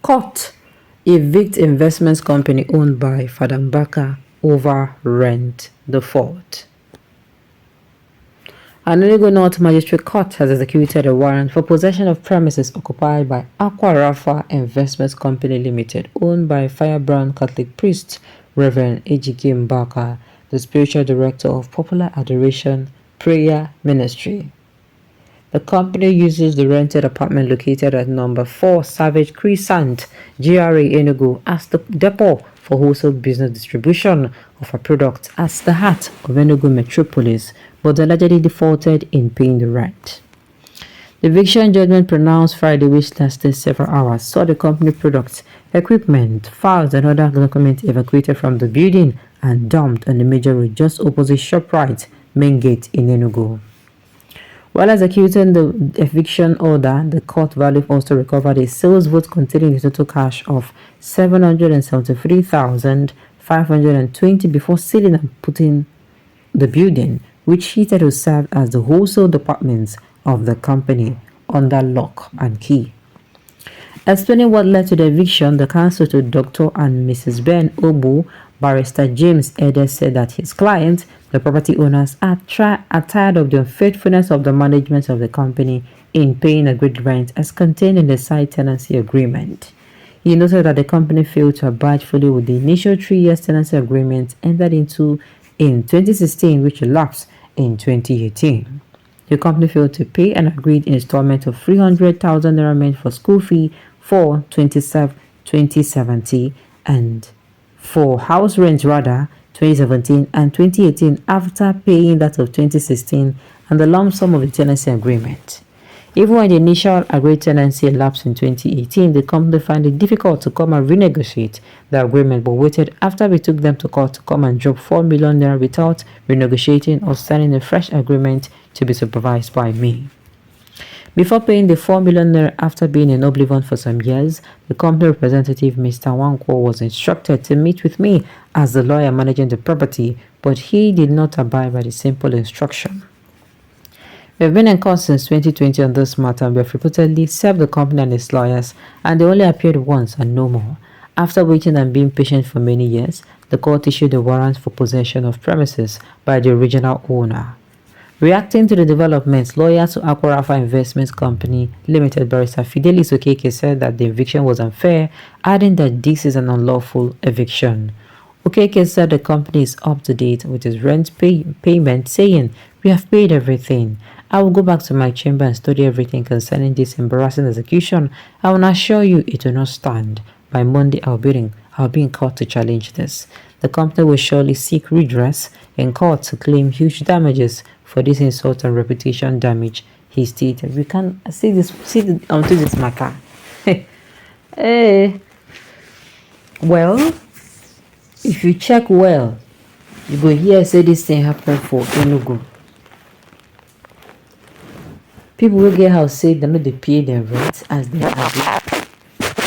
Court evict investments company owned by Father Mbaka over rent default. An Enugu North Magistrate Court has executed a warrant for possession of premises occupied by Aqua Rafa Investments Company Limited, owned by Firebrand Catholic priest Reverend Ejike Mbaka, the spiritual director of Popular Adoration Prayer Ministry. The company uses the rented apartment located at number 4 Savage Crescent, GRA Enugu, as the depot for wholesale business distribution of a product at the heart of Enugu metropolis, but allegedly defaulted in paying the rent. The eviction judgment pronounced Friday, which lasted several hours, saw the company products, equipment, files, and other documents evacuated from the building and dumped on the major road just opposite ShopRite main gate in Enugu. While executing the eviction order, the court value also recovered a sales vote containing a total cash of 773,520 before sealing and putting the building, which he said will serve as the wholesale departments of the company, under lock and key. Explaining what led to the eviction, the counsel to Dr. and Mrs. Ben Obu, Barrister James Ede, said that his client, the property owners, are tired of the unfaithfulness of the management of the company in paying agreed rent as contained in the side tenancy agreement. He noted that the company failed to abide fully with the initial 3-year tenancy agreement entered into in 2016, which elapsed in 2018. The company failed to pay an agreed installment of 300,000 naira meant for school fee for 2070 and for house rent 2017 and 2018 after paying that of 2016 and the lump sum of the tenancy agreement. Even when the initial agreed tenancy elapsed in 2018, the company found it difficult to come and renegotiate the agreement, but waited after we took them to court to come and drop 4 million naira without renegotiating or signing a fresh agreement to be supervised by me. Before paying the 4 million naira after being in oblivion for some years, the company representative Mr. Wankwo was instructed to meet with me as the lawyer managing the property, but he did not abide by the simple instruction. We have been in court since 2020 on this matter and we have reportedly served the company and its lawyers, and they only appeared once and no more. After waiting and being patient for many years, the court issued a warrant for possession of premises by the original owner. Reacting to the developments, lawyers to Aqua Rafa Investments Company Limited, Barrister Fidelis Okeke, said that the eviction was unfair, adding that this is an unlawful eviction. Okeke said the company is up to date with its rent payment, saying, "We have paid everything. I will go back to my chamber and study everything concerning this embarrassing execution. I will assure you it will not stand. By Monday, I'll be in court to challenge this. The company will surely seek redress in court to claim huge damages for this insult and reputation damage," he stated. We can see this, onto this matter. Hey, well, if you check well, you go hear say this thing happen for Enugu. People will get house say they know they pay their rent as they have.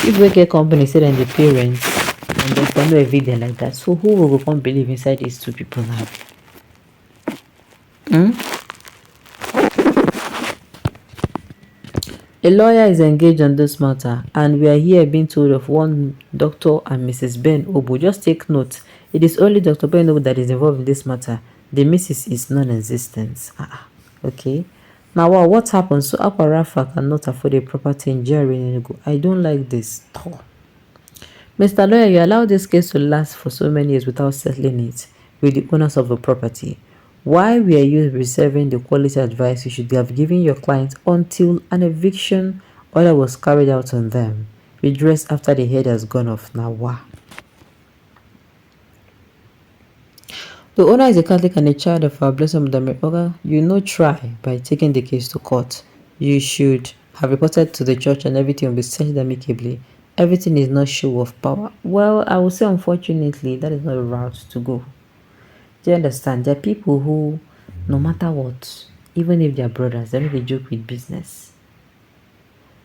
People will get company say that they pay rent and there's no evidence like that. So who will come believe inside these two people now? A lawyer is engaged on this matter, and we are here being told of one Dr. and Mrs. Ben Obu. Just take note, it is only Dr. Ben Obu that is involved in this matter. The Mrs. is non-existent. Okay. Now, what happens? So Aqua Rafa cannot afford a property in Jerry Enugu. I don't like this. Mr. Lawyer, you allow this case to last for so many years without settling it with the owners of the property. Why were you reserving the quality advice you should have given your client until an eviction order was carried out on them? Redress after the head has gone off. Now, why? The owner is a Catholic and a child of our Blessed Mother. You try by taking the case to court. You should have reported to the church and everything will be settled amicably. Everything is not show of power. Well, I will say unfortunately, that is not the route to go. Do you understand? There are people who, no matter what, even if they are brothers, they don't joke with business.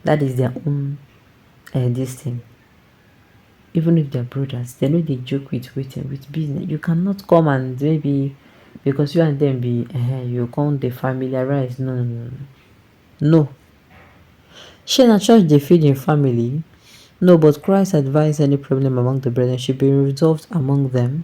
That is their own this thing. Even if they're brothers, they know they joke with business. You cannot come and maybe because you and them be you can't they familiarize. No. She and church they feed in family. No, but Christ advised any problem among the brethren should be resolved among them.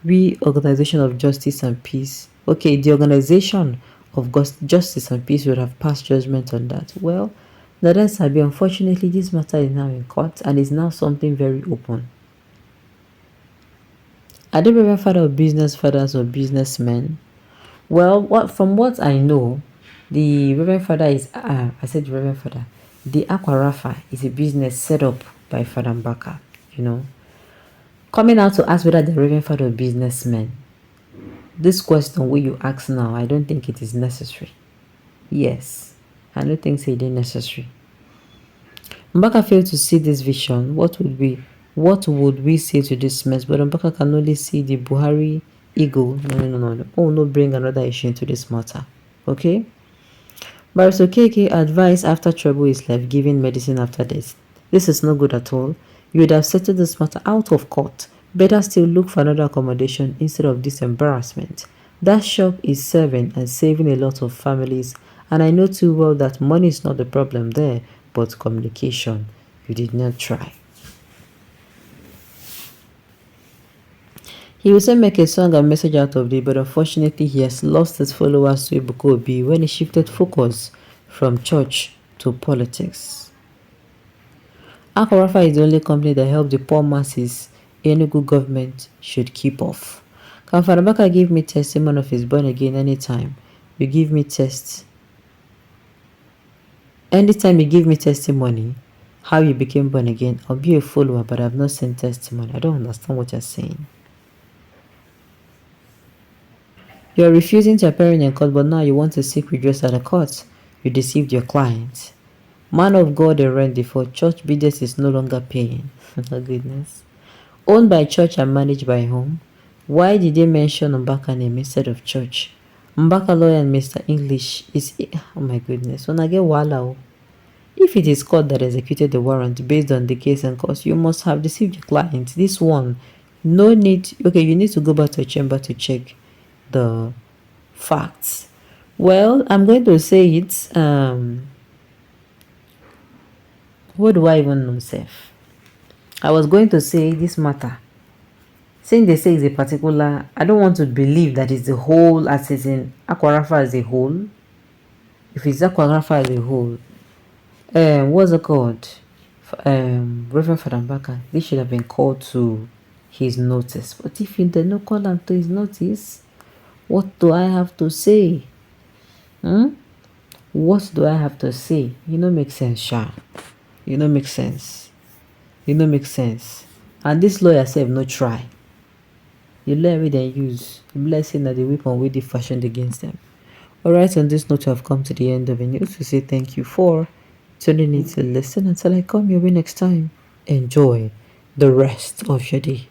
We, organization of justice and peace. Okay, the organization of justice and peace would have passed judgment on that. Well, the rest have been. Unfortunately, this matter is now in court and is now something very open. Are they Reverend Father of business fathers or businessmen? Well, from what I know, the Reverend Father is, I said Reverend Father, the Aquarafa is a business set up by Father Mbaka, Coming out to ask whether the Reverend Father of businessmen, this question where you ask now, I don't think it is necessary. Yes, I don't think it is necessary. Mbaka failed to see this vision. What would we say to this mess? But Mbaka can only see the Buhari ego. No. Oh, no, bring another issue into this matter. Okay? Barrister KK advised after trouble is left, giving medicine after death. This is not good at all. You would have settled this matter out of court. Better still look for another accommodation instead of this embarrassment. That shop is serving and saving a lot of families, and I know too well that money is not the problem there, but communication. You did not try. He also make a song and message out of it, but unfortunately he has lost his followers to Ebuka Obi when he shifted focus from church to politics. Akarafa is the only company that helps the poor masses Enugu government should keep off. Can Father Mbaka give me testimony of his born again anytime? You give me tests. Anytime you give me testimony, how you became born again, I'll be a follower, but I've not seen testimony. I don't understand what you're saying. You're refusing to appear in court, but now you want to seek redress at the court. You deceived your client. Man of God already for church business is no longer paying. Oh goodness. Owned by church and managed by home. Why did they mention Mbaka name instead of church? Mbaka lawyer and Mr. English is... Oh my goodness. When I get wala. If it is court that executed the warrant based on the case and cost, you must have deceived your client. This one, no need... Okay, you need to go back to a chamber to check the facts. Well, I'm going to say it. What do I even know, Seth? I was going to say this matter. Saying they say it's a particular, I don't want to believe that it's the whole, as in Aquarafa as a whole. If it's Aquarafa as a whole, what's it called? Reverend Father Mbaka, this should have been called to his notice. But if you did not call him to his notice, what do I have to say? What do I have to say? You know, make sense, Sha. You know, make sense. You know, make sense. And this lawyer said, no try. The lawyer they use, the blessing that the weapon will be fashioned against them. Alright, on this note, I've come to the end of the news to say thank you for tuning in to listen. Until I come your way next time, enjoy the rest of your day.